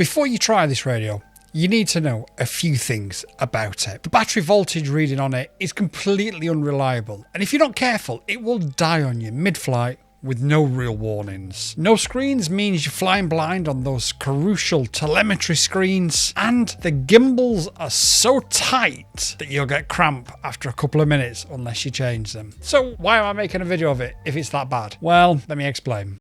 Before you try this radio, you need to know a few things about it. The battery voltage reading on it is completely unreliable, and if you're not careful, it will die on you mid-flight with no real warnings. No screens means you're flying blind on those crucial telemetry screens, and the gimbals are so tight that you'll get cramp after a couple of minutes unless you change them. So why am I making a video of it if it's that bad? Well, let me explain.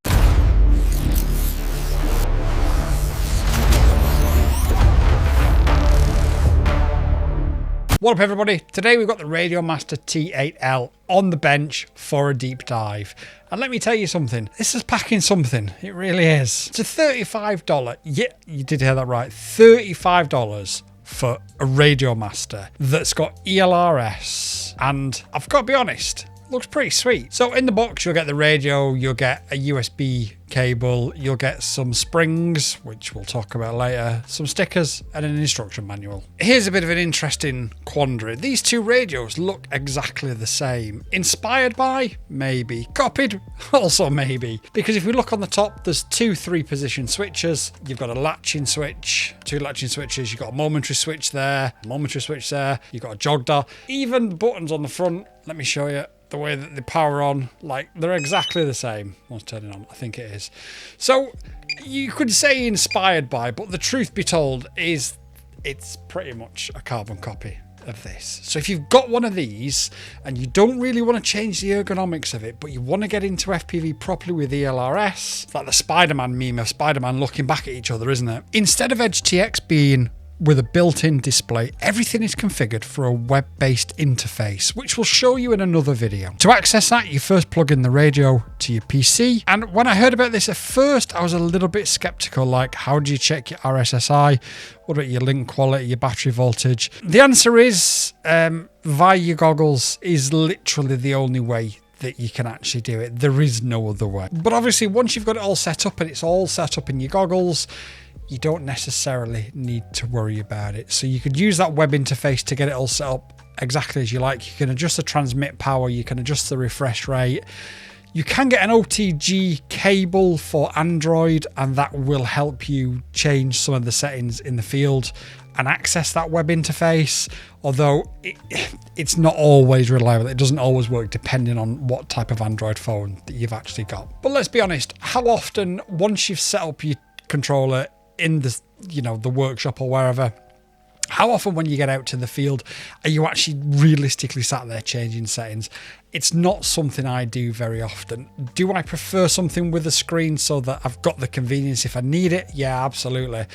What up everybody? Today we've got the RadioMaster T8L on the bench for a deep dive. And let me tell you something, this is packing something, it really is. It's a $35, yeah, you did hear that right, $35 for a RadioMaster that's got ELRS. And I've got to be honest, looks pretty sweet. So in the box you'll get the radio, you'll get a USB cable, you'll get some springs, which we'll talk about later, some stickers and an instruction manual. Here's a bit of an interesting quandary. These two radios look exactly the same. Inspired by? Maybe. Copied? Also maybe. Because if we look on the top, there's two 3-position switches. You've got a latching switch, two latching switches, you've got a momentary switch there, you've got a jog dial. Even the buttons on the front, let me show you. The way that they power on, like they're exactly the same. One's turning on, I think it is. So you could say inspired by, but the truth be told is it's pretty much a carbon copy of this. So if you've got one of these and you don't really want to change the ergonomics of it, but you want to get into FPV properly with ELRS, it's like the Spider-Man meme of Spider-Man looking back at each other, isn't it? Instead of EdgeTX being with a built-in display, everything is configured for a web-based interface, which we'll show you in another video. To access that, you first plug in the radio to your PC. And when I heard about this at first, I was a little bit skeptical, like how do you check your RSSI? What about your link quality, your battery voltage? The answer is via your goggles is literally the only way that you can actually do it. There is no other way. But obviously, once you've got it all set up and it's all set up in your goggles, you don't necessarily need to worry about it. So you could use that web interface to get it all set up exactly as you like. You can adjust the transmit power, you can adjust the refresh rate. You can get an OTG cable for Android, and that will help you change some of the settings in the field and access that web interface, although it's not always reliable. It doesn't always work depending on what type of Android phone that you've actually got. But let's be honest, how often, once you've set up your controller in the, the workshop or wherever, how often when you get out to the field are you actually realistically sat there changing settings? It's not something I do very often. Do I prefer something with a screen so that I've got the convenience if I need it? Yeah, absolutely.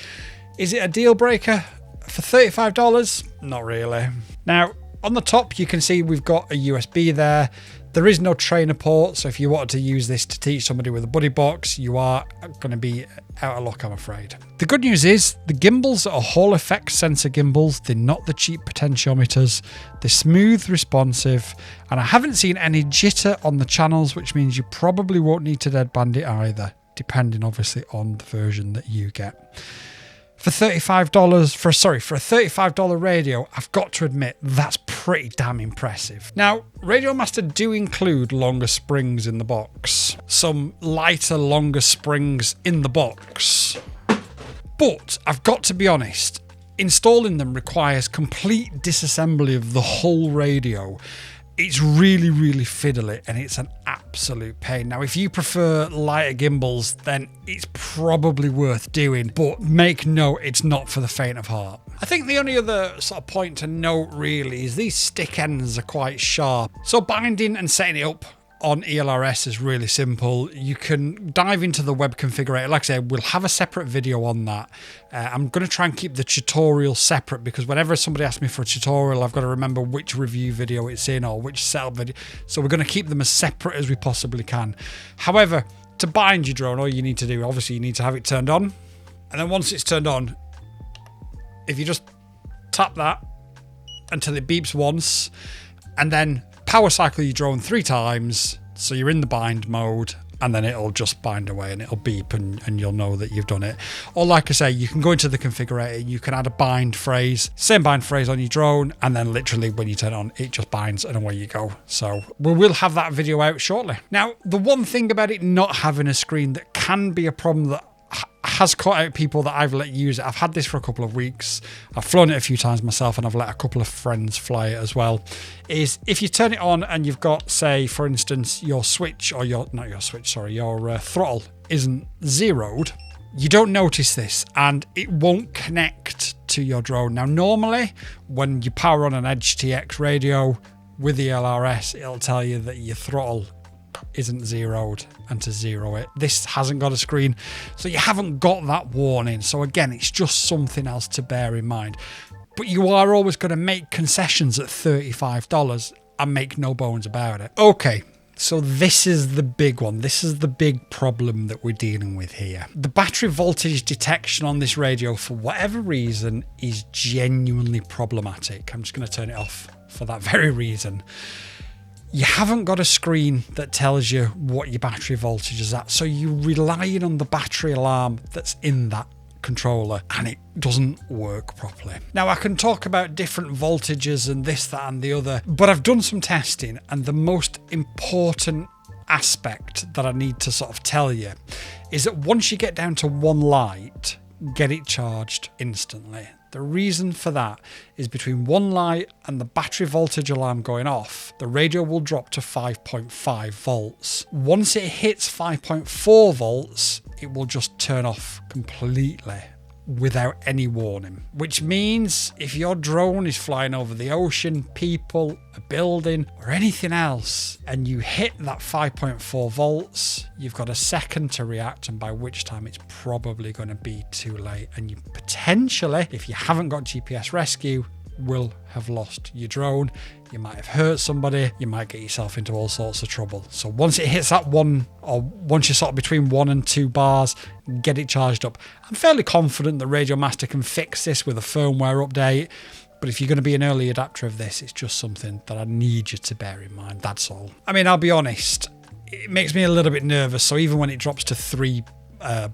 Is it a deal breaker for $35? Not really. Now, on the top, you can see we've got a USB there. There is no trainer port, so if you wanted to use this to teach somebody with a buddy box, you are going to be out of luck, I'm afraid. The good news is the gimbals are Hall effect sensor gimbals. They're not the cheap potentiometers. They're smooth, responsive, and I haven't seen any jitter on the channels, which means you probably won't need to deadband it either, depending obviously on the version that you get. For $35, for a $35 radio, I've got to admit that's pretty damn impressive. Now, RadioMaster do include longer springs in the box. Some lighter, longer springs in the box. But I've got to be honest, installing them requires complete disassembly of the whole radio. It's really, really fiddly and it's an absolute pain. Now, if you prefer lighter gimbals, then it's probably worth doing, but make note, it's not for the faint of heart. I think the only other sort of point to note really is these stick ends are quite sharp. So binding and setting it up on ELRS is really simple. You can dive into the web configurator. Like I said, we'll have a separate video on that. I'm going to try and keep the tutorial separate because whenever somebody asks me for a tutorial, I've got to remember which review video it's in or which setup video. So we're going to keep them as separate as we possibly can. However, to bind your drone, all you need to do, obviously you need to have it turned on. And then once it's turned on, if you just tap that until it beeps once and then power cycle your drone 3 times, so you're in the bind mode, and then it'll just bind away and it'll beep and you'll know that you've done it. Or like I say, you can go into the configurator, you can add a bind phrase, same bind phrase on your drone, and then literally when you turn it on, it just binds and away you go. So we will have that video out shortly. Now, the one thing about it not having a screen that can be a problem that has caught out people that I've let use it. I've had this for a couple of weeks. I've flown it a few times myself, and I've let a couple of friends fly it as well. Is if you turn it on and you've got, say, for instance, your switch or your throttle isn't zeroed, you don't notice this and it won't connect to your drone. Now, normally when you power on an EdgeTX radio with the ELRS, it'll tell you that your throttle isn't zeroed and to zero it. This hasn't got a screen, so you haven't got that warning. So again, it's just something else to bear in mind. But you are always going to make concessions at $35 and make no bones about it. Okay, so this is the big one. This is the big problem that we're dealing with here. The battery voltage detection on this radio, for whatever reason, is genuinely problematic. I'm just going to turn it off for that very reason. You haven't got a screen that tells you what your battery voltage is at, so you're relying on the battery alarm that's in that controller, and it doesn't work properly. Now, I can talk about different voltages and this, that, and the other, but I've done some testing, and the most important aspect that I need to sort of tell you is that once you get down to one light, get it charged instantly. The reason for that is between one light and the battery voltage alarm going off, the radio will drop to 5.5 volts. Once it hits 5.4 volts, it will just turn off completely without any warning, which means if your drone is flying over the ocean, people, a building, or anything else, and you hit that 5.4 volts, you've got a second to react, and by which time it's probably going to be too late, and you potentially, if you haven't got GPS rescue, will have lost your drone. You might have hurt somebody, you might get yourself into all sorts of trouble. So once it hits that one, or once you're sort of between 1 and 2 bars, get it charged up. I'm fairly confident that RadioMaster can fix this with a firmware update, but if you're going to be an early adapter of this, it's just something that I need you to bear in mind, that's all. I mean, I'll be honest, it makes me a little bit nervous, so even when it drops to 3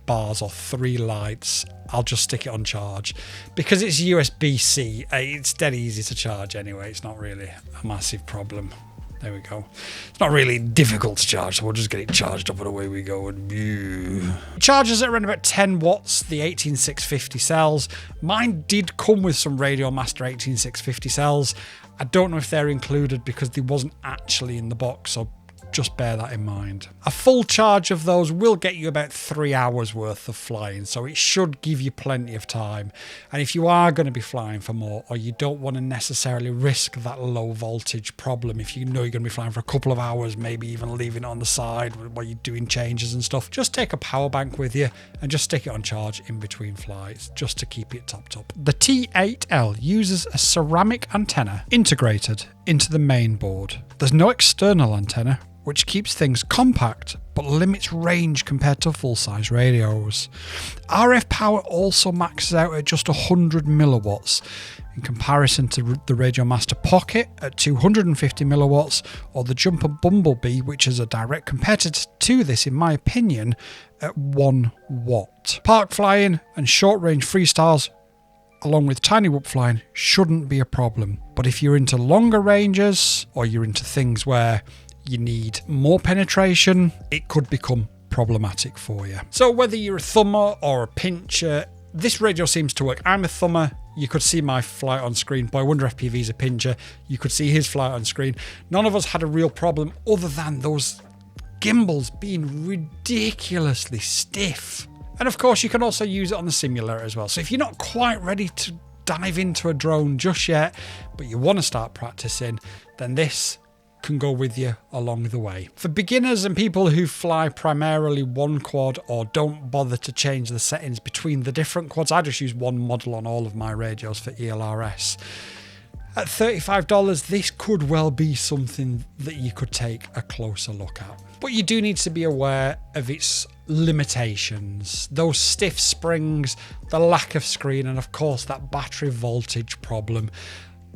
bars or 3 lights, I'll just stick it on charge. Because it's USB-C, it's dead easy to charge anyway. It's not really a massive problem. There we go. It's not really difficult to charge, so we'll just get it charged up and away we go. And it charges at around about 10 watts, the 18650 cells. Mine did come with some RadioMaster 18650 cells. I don't know if they're included because they wasn't actually in the box, so just bear that in mind. A full charge of those will get you about 3 hours worth of flying, so it should give you plenty of time. And if you are going to be flying for more, or you don't want to necessarily risk that low voltage problem, if you know you're going to be flying for a couple of hours, maybe even leaving it on the side while you're doing changes and stuff, just take a power bank with you and just stick it on charge in between flights, just to keep it topped up. The T8L uses a ceramic antenna integrated into the main board. There's no external antenna, which keeps things compact but limits range compared to full-size radios. RF power also maxes out at just 100 milliwatts in comparison to the RadioMaster Pocket at 250 milliwatts, or the Jumper Bumblebee, which is a direct competitor to this in my opinion, at 1 watt. Park flying and short-range freestyles along with tiny whoop flying shouldn't be a problem, but if you're into longer ranges or you're into things where you need more penetration, it could become problematic for you. So whether you're a thumber or a pincher, this radio seems to work. I'm a thumber. You could see my flight on screen. Boy Wonder FPV's a pincher. You could see his flight on screen. None of us had a real problem other than those gimbals being ridiculously stiff. And of course, you can also use it on the simulator as well. So if you're not quite ready to dive into a drone just yet, but you want to start practicing, then this can go with you along the way. For beginners and people who fly primarily one quad or don't bother to change the settings between the different quads, I just use one model on all of my radios for ELRS. At $35, this could well be something that you could take a closer look at. But you do need to be aware of its limitations. Those stiff springs, the lack of screen, and of course that battery voltage problem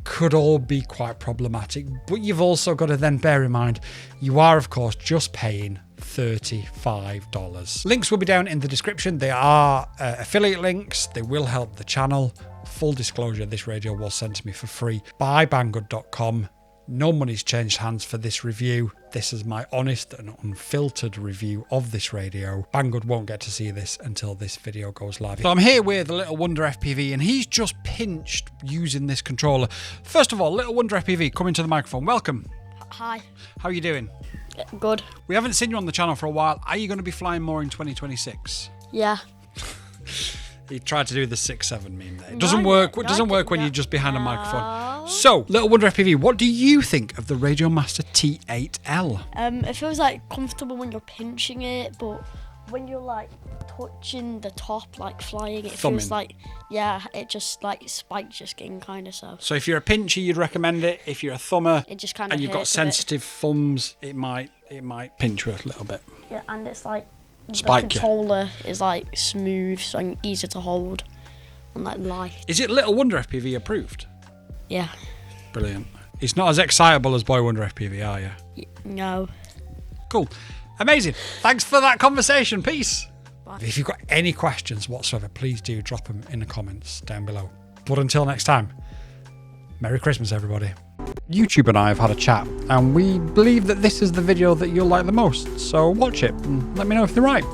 could all be quite problematic. But you've also got to then bear in mind, you are of course just paying $35. Links will be down in the description. They are affiliate links. They will help the channel. Full disclosure, this radio was sent to me for free by Banggood.com. No money's changed hands for this review. This is my honest and unfiltered review of this radio. Banggood won't get to see this until this video goes live. So I'm here with Little Wonder FPV, and he's just pinched using this controller. First of all, Little Wonder FPV, come into the microphone. Welcome. Hi. How are you doing? Good. We haven't seen you on the channel for a while. Are you going to be flying more in 2026? Yeah. He tried to do the 6-7 meme there. It doesn't work. It doesn't work when you're just behind a microphone. So, Little Wonder FPV, what do you think of the RadioMaster T8L? It feels like comfortable when you're pinching it, but when you're like touching the top, like flying, it feels like, yeah, it just like spikes your skin kind of so. So if you're a pincher, you'd recommend it. If you're a thumber it just kind of and you've got sensitive thumbs, it might pinch you a little bit. Yeah, and it's like Spike the controller is like smooth, so easy to hold and like light. Is it Little Wonder FPV approved? Yeah. Brilliant. It's not as excitable as Boy Wonder FPV, are you? No. Cool. Amazing. Thanks for that conversation. Peace. Bye. If you've got any questions whatsoever, please do drop them in the comments down below. But until next time, Merry Christmas, everybody. YouTube and I have had a chat, and we believe that this is the video that you'll like the most. So watch it and let me know if they're right.